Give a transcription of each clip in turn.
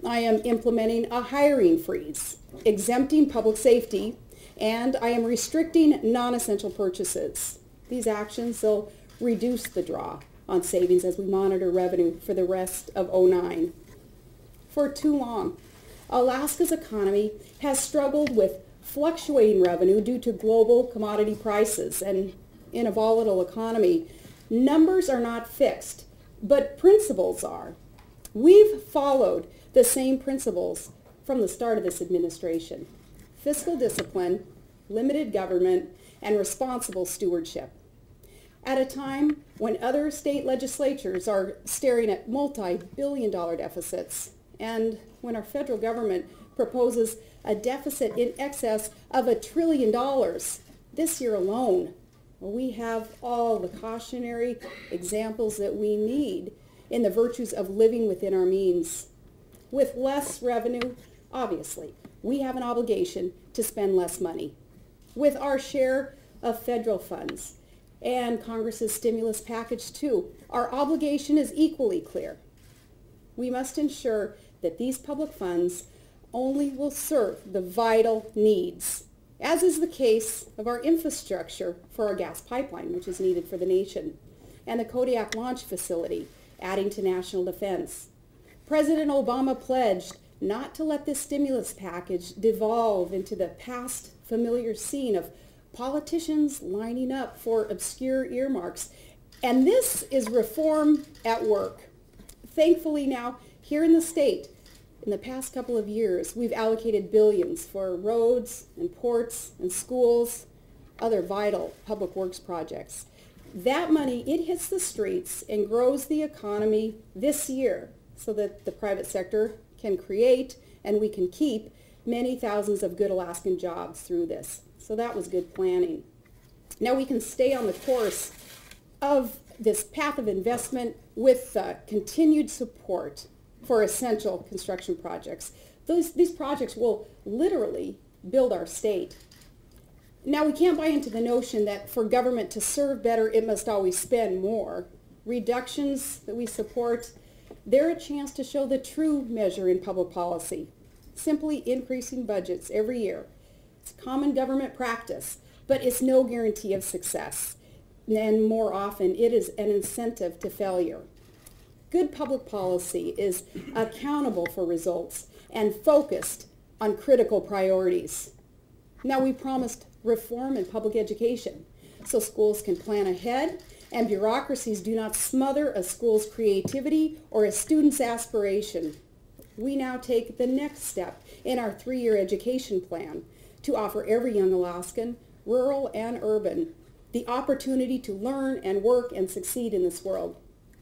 I am implementing a hiring freeze, exempting public safety, and I am restricting non-essential purchases. These actions will reduce the draw on savings as we monitor revenue for the rest of '09. For too long, Alaska's economy has struggled with fluctuating revenue due to global commodity prices, and in a volatile economy, numbers are not fixed, but principles are. We've followed the same principles from the start of this administration: fiscal discipline, limited government, and responsible stewardship. At a time when other state legislatures are staring at multi-billion-dollar deficits, and when our federal government proposes a deficit in excess of $1 trillion this year alone, we have all the cautionary examples that we need in the virtues of living within our means. With less revenue, obviously, we have an obligation to spend less money. With our share of federal funds and Congress's stimulus package too, our obligation is equally clear. We must ensure that these public funds only will serve the vital needs, as is the case of our infrastructure for our gas pipeline, which is needed for the nation, and the Kodiak launch facility, adding to national defense. President Obama pledged not to let this stimulus package devolve into the past familiar scene of politicians lining up for obscure earmarks. And this is reform at work. Thankfully now, here in the state, in the past couple of years, we've allocated billions for roads and ports and schools, other vital public works projects. That money, it hits the streets and grows the economy this year so that the private sector can create and we can keep many thousands of good Alaskan jobs through this. So that was good planning. Now we can stay on the course of this path of investment with continued support for essential construction projects. These projects will literally build our state. Now we can't buy into the notion that for government to serve better, it must always spend more. Reductions that we support, they're a chance to show the true measure in public policy. Simply increasing budgets every year. It's common government practice, but it's no guarantee of success. And more often, it is an incentive to failure. Good public policy is accountable for results and focused on critical priorities. Now, we promised reform in public education so schools can plan ahead and bureaucracies do not smother a school's creativity or a student's aspiration. We now take the next step in our 3-year education plan to offer every young Alaskan, rural and urban, the opportunity to learn and work and succeed in this world.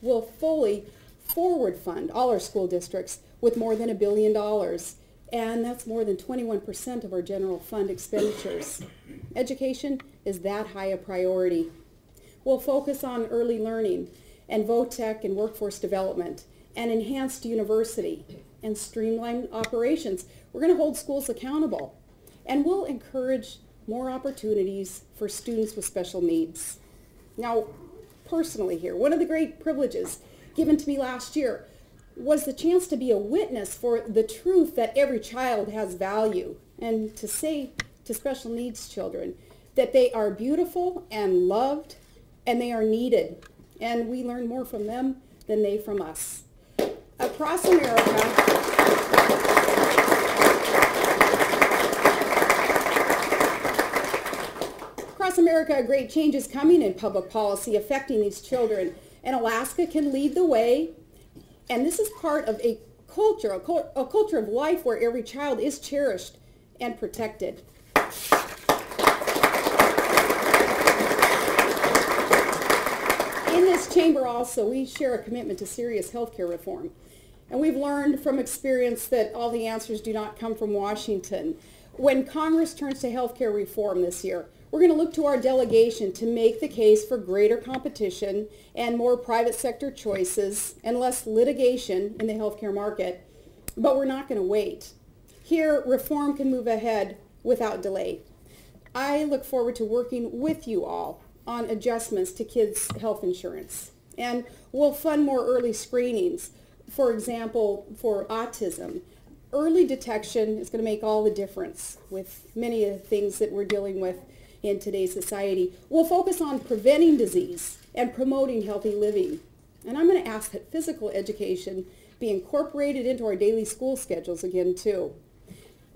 We'll fully forward fund all our school districts with more than $1 billion, and that's more than 21% of our general fund expenditures. Education is that high a priority. We'll focus on early learning and vo-tech and workforce development and enhanced university and streamlined operations. We're going to hold schools accountable, and we'll encourage more opportunities for students with special needs. Now, personally here, one of the great privileges given to me last year was the chance to be a witness for the truth that every child has value, and to say to special needs children that they are beautiful and loved and they are needed, and we learn more from them than they from us. Across America, a great change is coming in public policy affecting these children, and Alaska can lead the way. And this is part of a culture of life where every child is cherished and protected. In this chamber also, we share a commitment to serious healthcare reform. And we've learned from experience that all the answers do not come from Washington. When Congress turns to healthcare reform this year, we're going to look to our delegation to make the case for greater competition and more private sector choices and less litigation in the healthcare market. But we're not going to wait. Here, reform can move ahead without delay. I look forward to working with you all on adjustments to kids' health insurance. And we'll fund more early screenings For example, for autism, early detection is going to make all the difference with many of the things that we're dealing with in today's society. We'll focus on preventing disease and promoting healthy living. And I'm going to ask that physical education be incorporated into our daily school schedules again too.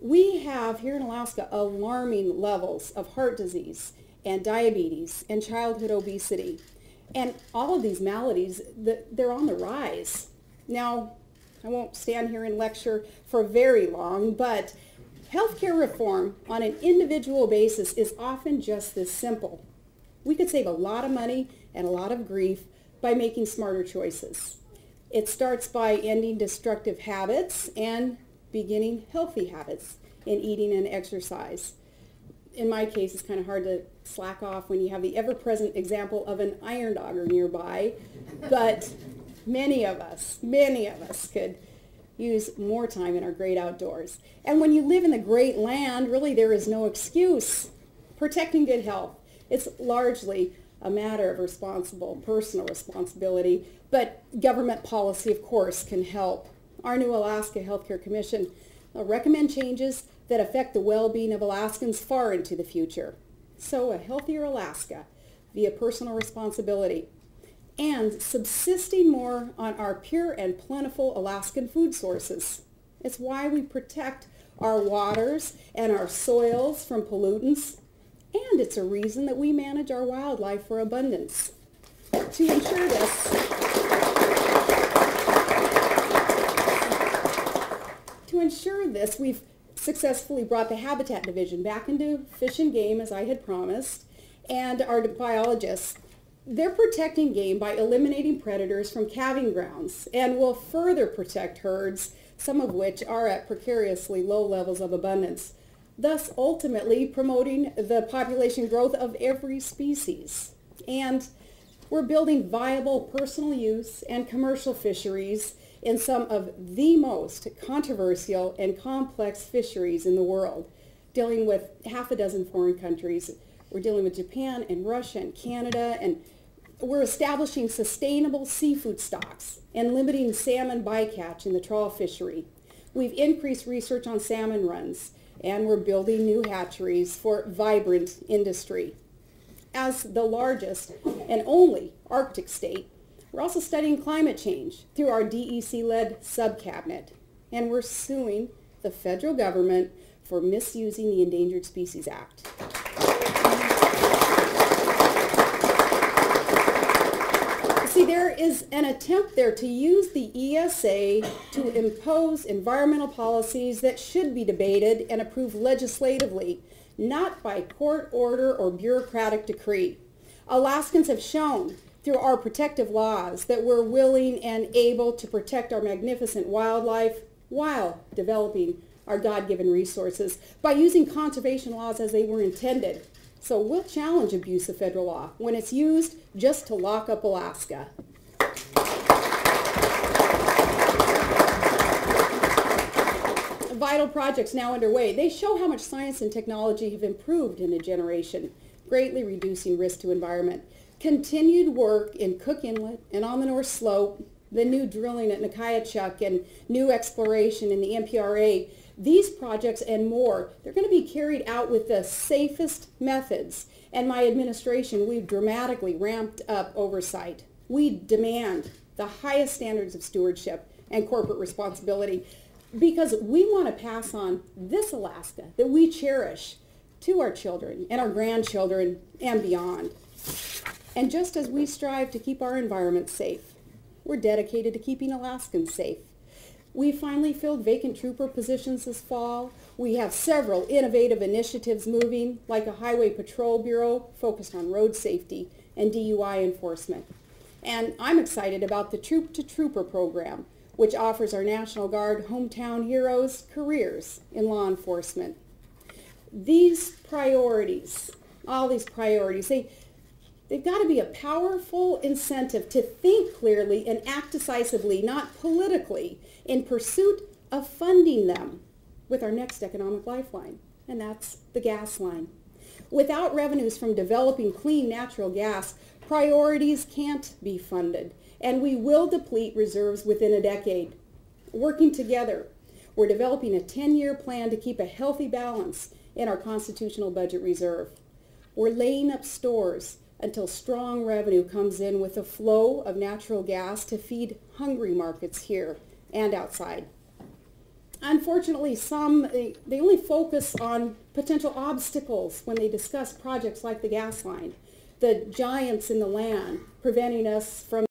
We have here in Alaska alarming levels of heart disease and diabetes and childhood obesity. And all of these maladies, they're on the rise. Now, I won't stand here and lecture for very long, but healthcare reform on an individual basis is often just this simple. We could save a lot of money and a lot of grief by making smarter choices. It starts by ending destructive habits and beginning healthy habits in eating and exercise. In my case, it's kind of hard to slack off when you have the ever-present example of an iron dogger nearby, but many of us could use more time in our great outdoors. And when you live in the great land, really there is no excuse. Protecting good health, it's largely a matter of responsible personal responsibility, but government policy, of course, can help. Our new Alaska Healthcare Commission will recommend changes that affect the well-being of Alaskans far into the future. So a healthier Alaska via personal responsibility and subsisting more on our pure and plentiful Alaskan food sources. It's why we protect our waters and our soils from pollutants, and it's a reason that we manage our wildlife for abundance. To ensure this, we've successfully brought the Habitat Division back into Fish and Game, as I had promised, and our biologists, they're protecting game by eliminating predators from calving grounds and will further protect herds, some of which are at precariously low levels of abundance, thus ultimately promoting the population growth of every species. And we're building viable personal use and commercial fisheries in some of the most controversial and complex fisheries in the world, dealing with half a dozen foreign countries. We're dealing with Japan and Russia and Canada, and we're establishing sustainable seafood stocks and limiting salmon bycatch in the trawl fishery. We've increased research on salmon runs, and we're building new hatcheries for vibrant industry. As the largest and only Arctic state, we're also studying climate change through our DEC-led subcabinet, and we're suing the federal government for misusing the Endangered Species Act. See, there is an attempt there to use the ESA to impose environmental policies that should be debated and approved legislatively, not by court order or bureaucratic decree. Alaskans have shown through our protective laws that we're willing and able to protect our magnificent wildlife while developing our God-given resources by using conservation laws as they were intended. So we'll challenge abuse of federal law when it's used just to lock up Alaska. Vital projects now underway. They show how much science and technology have improved in a generation, greatly reducing risk to environment. Continued work in Cook Inlet and on the North Slope, the new drilling at Nakayachuck and new exploration in the MPRA, these projects and more, they're going to be carried out with the safest methods. And my administration, we've dramatically ramped up oversight. We demand the highest standards of stewardship and corporate responsibility because we want to pass on this Alaska that we cherish to our children and our grandchildren and beyond. And just as we strive to keep our environment safe, we're dedicated to keeping Alaskans safe. We finally filled vacant trooper positions this fall. We have several innovative initiatives moving, like a Highway Patrol Bureau focused on road safety and DUI enforcement. And I'm excited about the Troop to Trooper program, which offers our National Guard hometown heroes careers in law enforcement. These priorities, all these priorities, they've got to be a powerful incentive to think clearly and act decisively, not politically, in pursuit of funding them with our next economic lifeline, and that's the gas line. Without revenues from developing clean natural gas, priorities can't be funded, and we will deplete reserves within a decade. Working together, we're developing a 10-year plan to keep a healthy balance in our constitutional budget reserve. We're laying up stores until strong revenue comes in with a flow of natural gas to feed hungry markets here and outside. Unfortunately, they only focus on potential obstacles when they discuss projects like the gas line, the giants in the land preventing us from